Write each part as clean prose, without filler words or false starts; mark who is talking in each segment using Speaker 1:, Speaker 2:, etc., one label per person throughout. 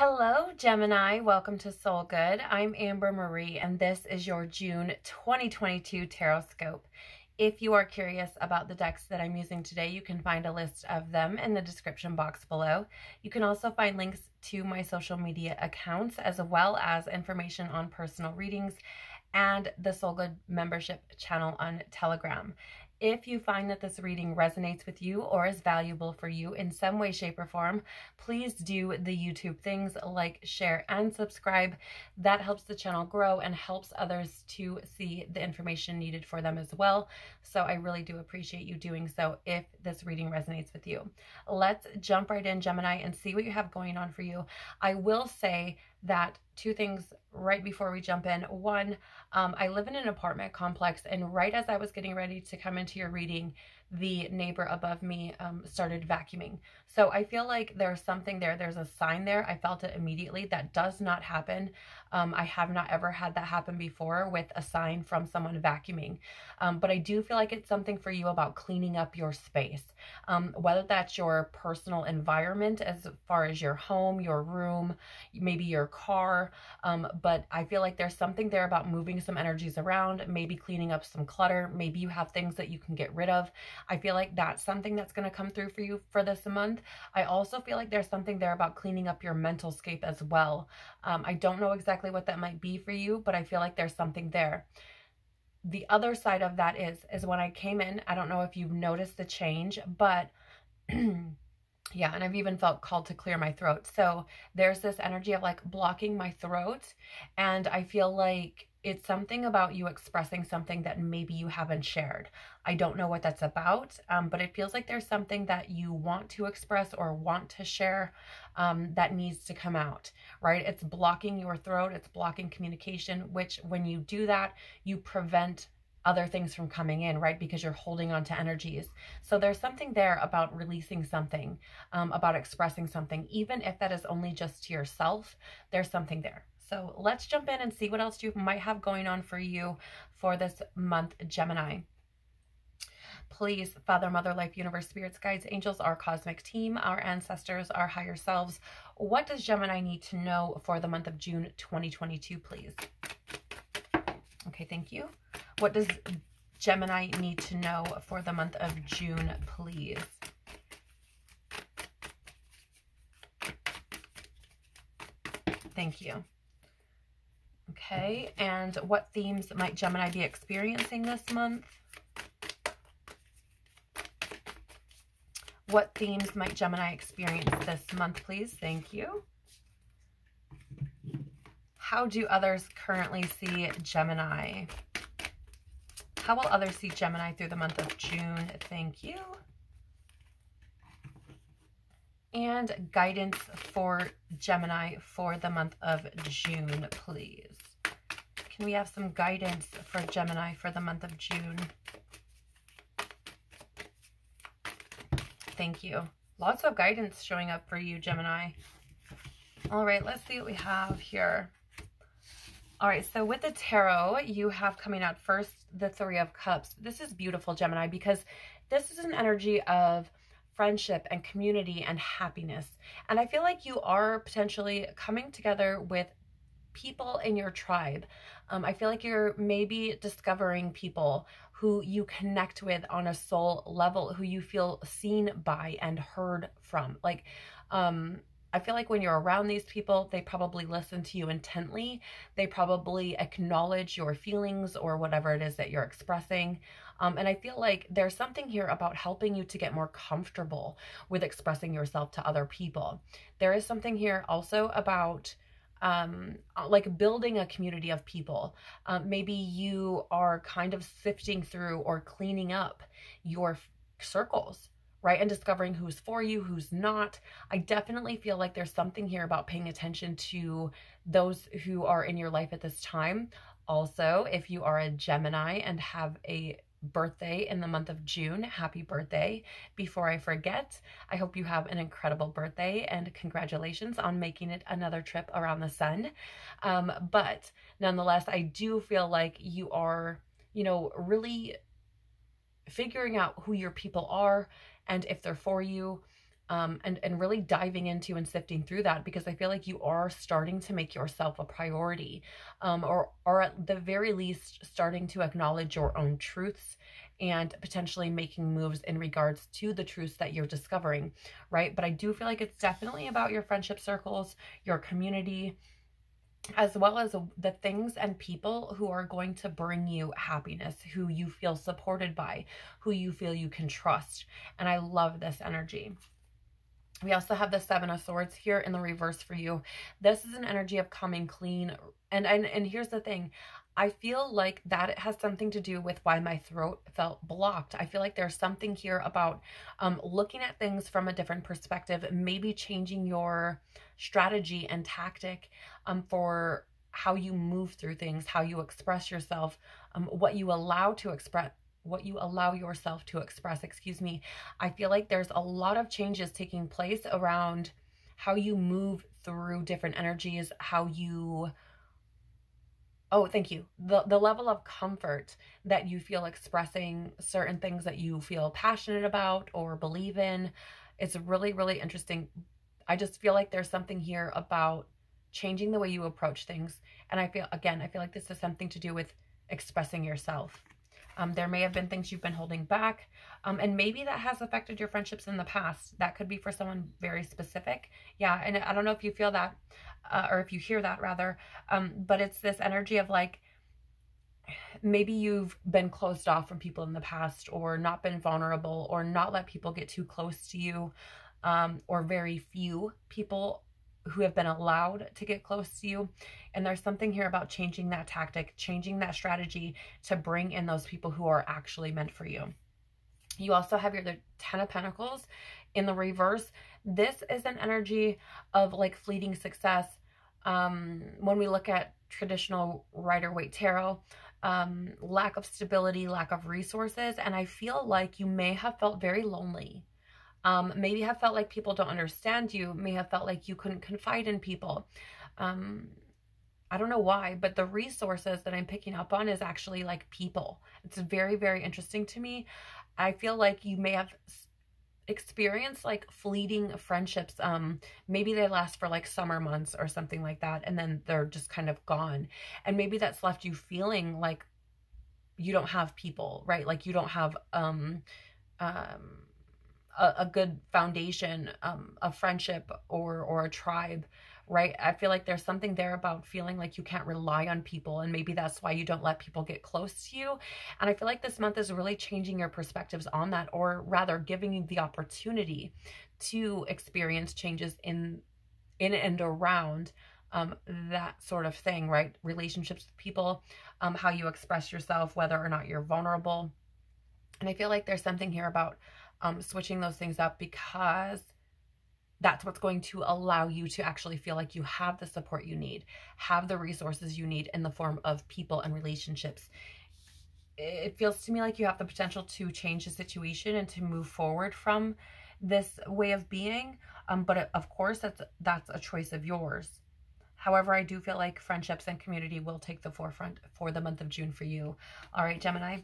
Speaker 1: Hello, Gemini. Welcome to Soul Good. I'm Amber Marie, and this is your June 2022 Tarotscope. If you are curious about the decks that I'm using today, you can find a list of them in the description box below. You can also find links to my social media accounts, as well as information on personal readings and the Soul Good membership channel on Telegram. If you find that this reading resonates with you or is valuable for you in some way, shape, or form, please do the YouTube things like share and subscribe. That helps the channel grow and helps others to see the information needed for them as well. So I really do appreciate you doing so if this reading resonates with you. Let's jump right in, Gemini, and see what you have going on for you. I will say that two things right before we jump in. One, I live in an apartment complex, and right as I was getting ready to come into your reading, the neighbor above me started vacuuming. So I feel like there's something there. There's a sign there. I felt it immediately. That does not happen. I have not ever had that happen before with a sign from someone vacuuming. But I do feel like it's something for you about cleaning up your space, whether that's your personal environment as far as your home, your room, maybe your car. But I feel like there's something there about moving some energies around, maybe cleaning up some clutter. Maybe you have things that you can get rid of. I feel like that's something that's going to come through for you for this month. I also feel like there's something there about cleaning up your mental scape as well. I don't know exactly what that might be for you, but I feel like there's something there. The other side of that is when I came in, I don't know if you've noticed the change, but yeah, and I've even felt called to clear my throat. So there's this energy of like blocking my throat, and I feel like it's something about you expressing something that maybe you haven't shared. I don't know what that's about, but it feels like there's something that you want to express or want to share that needs to come out, right? It's blocking your throat, it's blocking communication, which when you do that, you prevent other things from coming in, right? Because you're holding on to energies. So there's something there about releasing something, about expressing something, even if that is only just to yourself, there's something there. So let's jump in and see what else you might have going on for you for this month, Gemini. Please, Father, Mother, Life, Universe, Spirits, Guides, Angels, our cosmic team, our ancestors, our higher selves, what does Gemini need to know for the month of June 2022, please? Okay, thank you. What does Gemini need to know for the month of June, please? Thank you. Okay, and what themes might Gemini be experiencing this month? What themes might Gemini experience this month, please? Thank you. How do others currently see Gemini? How will others see Gemini through the month of June? Thank you. And guidance for Gemini for the month of June, please. Can we have some guidance for Gemini for the month of June? Thank you. Lots of guidance showing up for you, Gemini. All right, let's see what we have here. All right, so with the tarot, you have coming out first the Three of Cups. This is beautiful, Gemini, because this is an energy of friendship and community and happiness. And I feel like you are potentially coming together with people in your tribe. I feel like you're maybe discovering people who you connect with on a soul level, who you feel seen by and heard from. Like, I feel like when you're around these people, they probably listen to you intently. They probably acknowledge your feelings or whatever it is that you're expressing. And I feel like there's something here about helping you to get more comfortable with expressing yourself to other people. There is something here also about like building a community of people. Maybe you are kind of sifting through or cleaning up your circles, right? And discovering who's for you, who's not. I definitely feel like there's something here about paying attention to those who are in your life at this time. Also, if you are a Gemini and have a birthday in the month of June, happy birthday. Before I forget, I hope you have an incredible birthday and congratulations on making it another trip around the sun. But nonetheless, I do feel like you are, you know, really figuring out who your people are and if they're for you. and really diving into and sifting through that, because I feel like you are starting to make yourself a priority, or at the very least starting to acknowledge your own truths and potentially making moves in regards to the truths that you're discovering, right? But I do feel like it's definitely about your friendship circles, your community, as well as the things and people who are going to bring you happiness, who you feel supported by, who you feel you can trust. And I love this energy. We also have the Seven of Swords here in the reverse for you. This is an energy of coming clean. And here's the thing. I feel like that it has something to do with why my throat felt blocked. I feel like there's something here about looking at things from a different perspective, maybe changing your strategy and tactic for how you move through things, how you express yourself, what you allow yourself to express, excuse me. I feel like there's a lot of changes taking place around how you move through different energies, how you, oh, thank you. The level of comfort that you feel expressing certain things that you feel passionate about or believe in. It's really, really interesting. I just feel like there's something here about changing the way you approach things. And I feel like this has something to do with expressing yourself. There may have been things you've been holding back, and maybe that has affected your friendships in the past. That could be for someone very specific. Yeah, and I don't know if you feel that, or if you hear that rather, but it's this energy of like, maybe you've been closed off from people in the past, or not been vulnerable, or not let people get too close to you, or very few people who have been allowed to get close to you. And there's something here about changing that tactic, changing that strategy to bring in those people who are actually meant for you. You also have the Ten of Pentacles in the reverse. This is an energy of like fleeting success. When we look at traditional Rider-Waite Tarot, lack of stability, lack of resources. And I feel like you may have felt very lonely. Maybe have felt like people don't understand you, may have felt like you couldn't confide in people. I don't know why, but the resources that I'm picking up on is actually like people. It's very, very interesting to me. I feel like you may have experienced like fleeting friendships. Maybe they last for like summer months or something like that, and then they're just kind of gone. And maybe that's left you feeling like you don't have people, right? Like you don't have a good foundation of friendship or a tribe, right? I feel like there's something there about feeling like you can't rely on people, and maybe that's why you don't let people get close to you. And I feel like this month is really changing your perspectives on that, or rather giving you the opportunity to experience changes in and around that sort of thing, right? Relationships with people, how you express yourself, whether or not you're vulnerable. And I feel like there's something here about switching those things up, because that's what's going to allow you to actually feel like you have the support you need, have the resources you need in the form of people and relationships. It feels to me like you have the potential to change the situation and to move forward from this way of being. But of course, that's a choice of yours. However, I do feel like friendships and community will take the forefront for the month of June for you. All right, Gemini.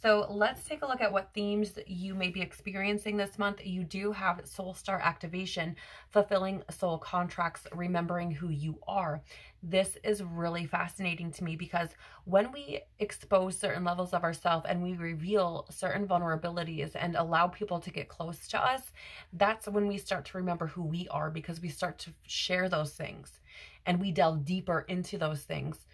Speaker 1: So let's take a look at what themes you may be experiencing this month. You do have Soul Star activation, fulfilling soul contracts, remembering who you are. This is really fascinating to me, because when we expose certain levels of ourselves and we reveal certain vulnerabilities and allow people to get close to us, that's when we start to remember who we are, because we start to share those things and we delve deeper into those things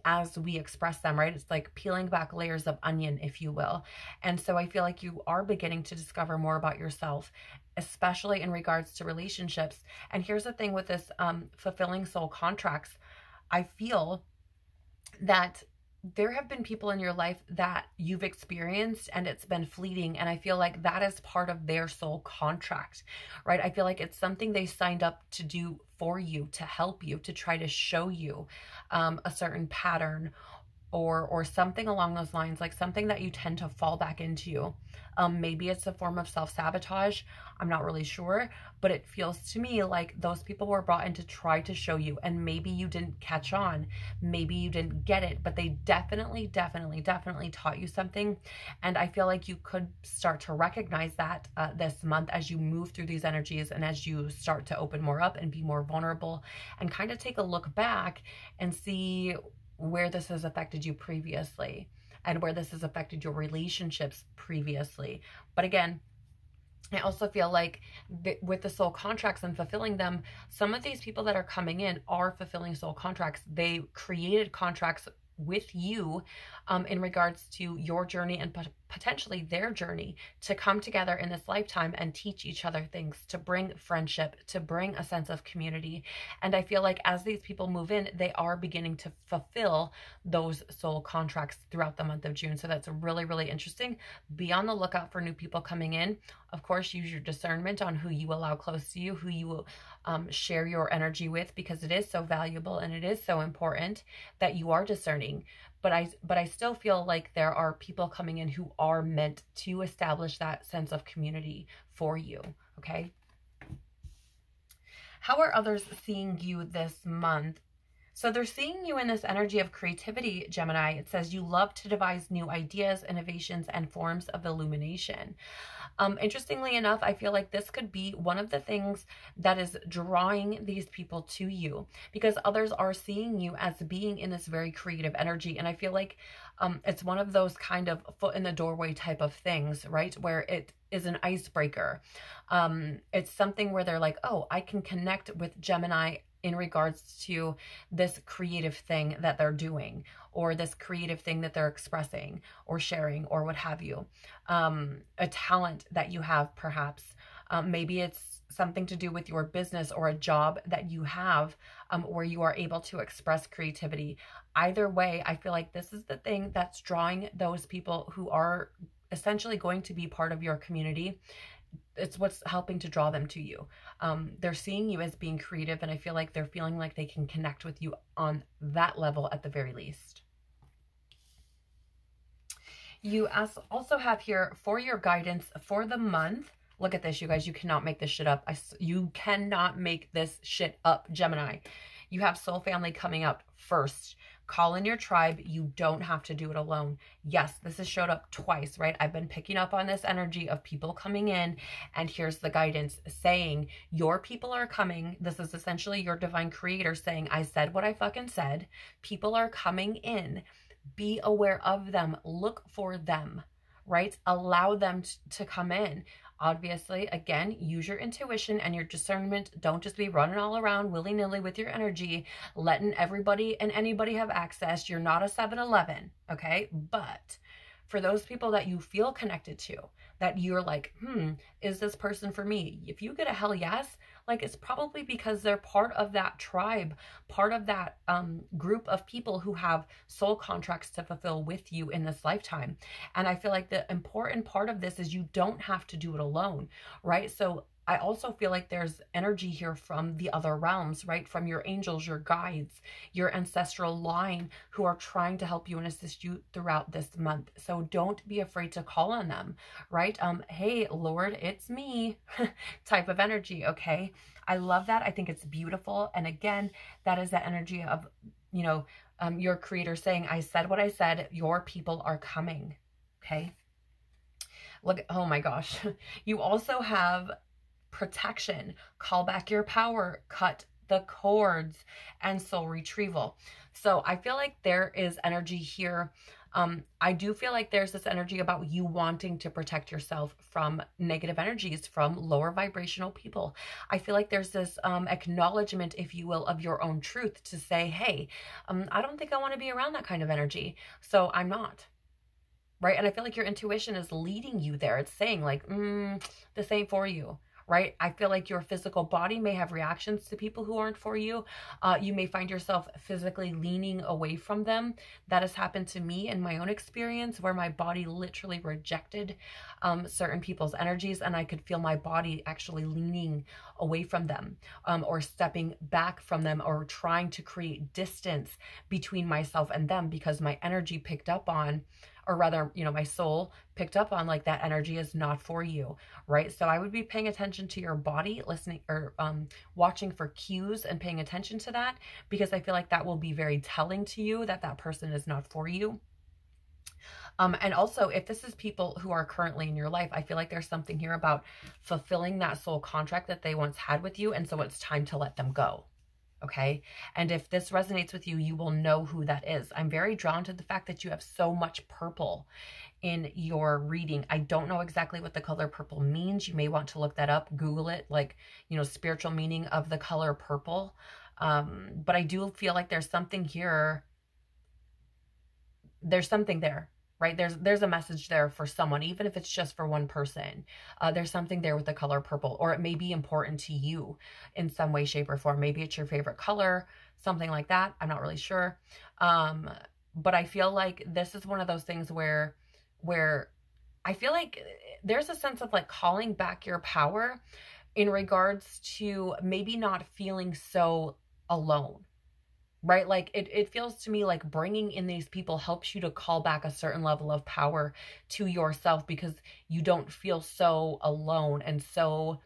Speaker 1: as we express them, right? It's like peeling back layers of onion, if you will. And so I feel like you are beginning to discover more about yourself, especially in regards to relationships. And here's the thing with this fulfilling soul contracts. I feel that there have been people in your life that you've experienced and it's been fleeting. And I feel like that is part of their soul contract, right? I feel like it's something they signed up to do for you, to help you, to try to show you a certain pattern or something along those lines, like something that you tend to fall back into. Maybe it's a form of self-sabotage. I'm not really sure, but it feels to me like those people were brought in to try to show you, and maybe you didn't catch on, maybe you didn't get it, but they definitely taught you something. And I feel like you could start to recognize that this month as you move through these energies, and as you start to open more up and be more vulnerable, and kind of take a look back and see where this has affected you previously, and where this has affected your relationships previously. But again, I also feel like with the soul contracts and fulfilling them, some of these people that are coming in are fulfilling soul contracts. They created contracts with you in regards to your journey and potentially their journey, to come together in this lifetime and teach each other things, to bring friendship, to bring a sense of community. And I feel like as these people move in, they are beginning to fulfill those soul contracts throughout the month of June. So that's really interesting. Be on the lookout for new people coming in. Of course, use your discernment on who you allow close to you, who you will share your energy with, because it is so valuable and it is so important that you are discerning. But I still feel like there are people coming in who are meant to establish that sense of community for you, okay? How are others seeing you this month? So they're seeing you in this energy of creativity, Gemini. It says you love to devise new ideas, innovations, and forms of illumination. Interestingly enough, I feel like this could be one of the things that is drawing these people to you, because others are seeing you as being in this very creative energy. And I feel like it's one of those kind of foot in the doorway type of things, right? Where it is an icebreaker. It's something where they're like, oh, I can connect with Gemini in regards to this creative thing that they're doing, or this creative thing that they're expressing or sharing, or what have you. A talent that you have, perhaps. Maybe it's something to do with your business or a job that you have, where you are able to express creativity. Either way, I feel like this is the thing that's drawing those people who are essentially going to be part of your community. It's what's helping to draw them to you. They're seeing you as being creative, and I feel like they're feeling like they can connect with you on that level at the very least. You also have here for your guidance for the month. Look at this, you guys. You cannot make this shit up. You cannot make this shit up, Gemini. You have soul family coming up first. Call in your tribe. You don't have to do it alone. Yes, this has showed up twice, right? I've been picking up on this energy of people coming in, and here's the guidance saying your people are coming. This is essentially your divine creator saying, I said what I fucking said. People are coming in. Be aware of them. Look for them, right? Allow them to come in. Obviously, again, use your intuition and your discernment. Don't just be running all around willy-nilly with your energy, letting everybody and anybody have access. You're not a 7-Eleven, okay? But for those people that you feel connected to, that you're like, is this person for me? If you get a hell yes, like, it's probably because they're part of that tribe, part of that group of people who have soul contracts to fulfill with you in this lifetime. And I feel like the important part of this is you don't have to do it alone, right? So I also feel like there's energy here from the other realms, right? From your angels, your guides, your ancestral line, who are trying to help you and assist you throughout this month. So don't be afraid to call on them, right? Hey, Lord, it's me type of energy, okay? I love that. I think it's beautiful. And again, that is the energy of, you know, your creator saying, I said what I said, your people are coming, okay? Look, oh my gosh. You also have protection, call back your power, cut the cords, and soul retrieval. So I feel like there is energy here. I do feel like there's this energy about you wanting to protect yourself from negative energies, from lower vibrational people. I feel like there's this acknowledgement, if you will, of your own truth to say, hey, I don't think I want to be around that kind of energy, so I'm not. Right? And I feel like your intuition is leading you there. It's saying like, this ain't for you. right? I feel like your physical body may have reactions to people who aren't for you. You may find yourself physically leaning away from them. That has happened to me in my own experience, where my body literally rejected certain people's energies, and I could feel my body actually leaning away from them, or stepping back from them, or trying to create distance between myself and them, because my energy picked up on, or rather, you know, my soul picked up on, like, that energy is not for you, right? So I would be paying attention to your body, listening, or watching for cues and paying attention to that, because I feel like that will be very telling to you that that person is not for you. And also, if this is people who are currently in your life, I feel like there's something here about fulfilling that soul contract that they once had with you, and so it's time to let them go. Okay. And if this resonates with you, you will know who that is. I'm very drawn to the fact that you have so much purple in your reading. I don't know exactly what the color purple means. You may want to look that up, Google it, like, you know, spiritual meaning of the color purple. But I do feel like there's something here. There's something there, right? There's a message there for someone, even if it's just for one person. There's something there with the color purple, or it may be important to you in some way, shape, or form. Maybe it's your favorite color, something like that. I'm not really sure. But I feel like this is one of those things where I feel like there's a sense of, like, calling back your power in regards to maybe not feeling so alone. Right? Like, it feels to me like bringing in these people helps you to call back a certain level of power to yourself, because you don't feel so alone and so,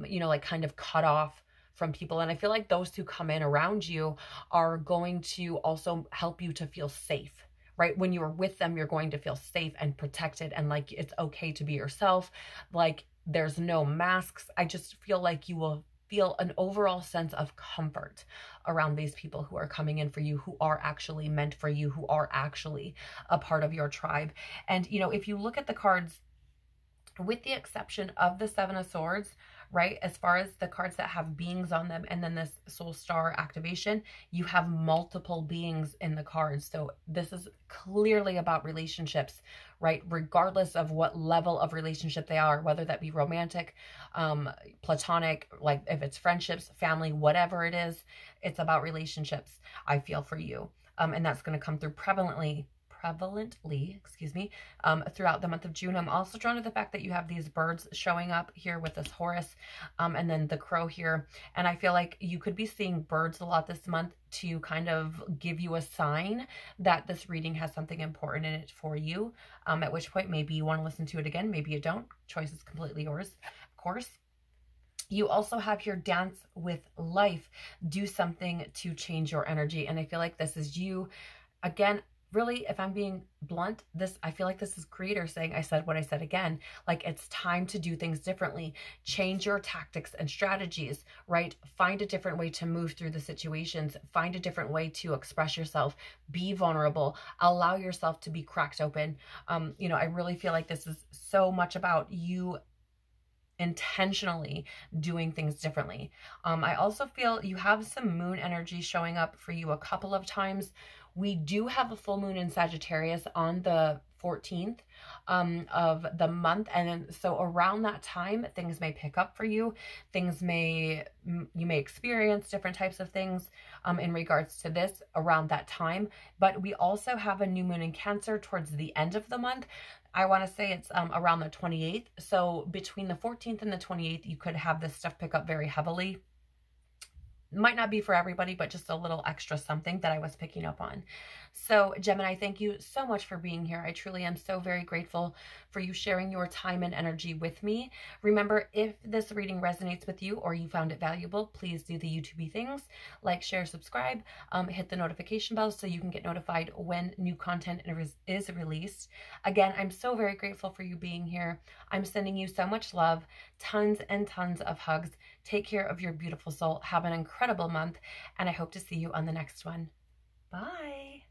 Speaker 1: you know, like, kind of cut off from people. And I feel like those who come in around you are going to also help you to feel safe, right? When you're with them, you're going to feel safe and protected, and like, it's okay to be yourself. Like, there's no masks. I just feel like you will feel an overall sense of comfort around these people who are coming in for you, who are actually meant for you, who are actually a part of your tribe. And, you know, if you look at the cards, with the exception of the Seven of Swords, right, as far as the cards that have beings on them, and then this Soul Star activation, you have multiple beings in the cards. So this is clearly about relationships, right? Regardless of what level of relationship they are, whether that be romantic, platonic, like if it's friendships, family, whatever it is, it's about relationships, I feel, for you. And that's going to come through prevalently, excuse me, throughout the month of June. I'm also drawn to the fact that you have these birds showing up here with this Horus, and then the crow here. And I feel like you could be seeing birds a lot this month to kind of give you a sign that this reading has something important in it for you, at which point maybe you want to listen to it again, maybe you don't. Choice is completely yours, of course. You also have your dance with life. Do something to change your energy. And I feel like this is you. Again, really, if I'm being blunt, I feel like this is creator saying, I said what I said again, like, it's time to do things differently. Change your tactics and strategies, right? Find a different way to move through the situations. Find a different way to express yourself. Be vulnerable. Allow yourself to be cracked open. You know, I really feel like this is so much about you intentionally doing things differently. I also feel you have some moon energy showing up for you a couple of times. We do have a full moon in Sagittarius on the 14th of the month, and then so around that time things may pick up for you. You may experience different types of things in regards to this around that time. But we also have a new moon in Cancer towards the end of the month. I want to say it's around the 28th. So between the 14th and the 28th, you could have this stuff pick up very heavily. Might not be for everybody, but just a little extra something that I was picking up on. So Gemini, thank you so much for being here. I truly am so very grateful for you sharing your time and energy with me. Remember, if this reading resonates with you or you found it valuable, please do the YouTubey things, like, share, subscribe, hit the notification bell so you can get notified when new content is released. Again, I'm so very grateful for you being here. I'm sending you so much love, tons and tons of hugs. Take care of your beautiful soul. Have an incredible month, and I hope to see you on the next one. Bye.